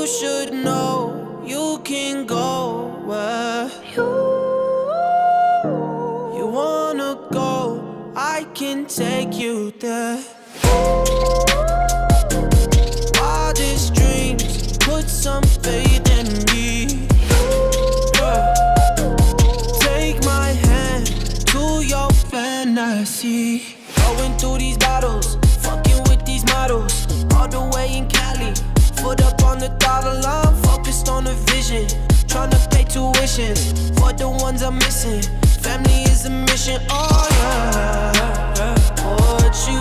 You should know you can go where you wanna go. I can take you there. Wildest dreams, put some faith in me. Yeah. Take my hand to your fantasy. Going through these battles, fucking with these models. All the way in Cali, foot up on the dollar line, focused on the vision. Tryna pay tuition for the ones I'm missing. Family is a mission, oh yeah. But you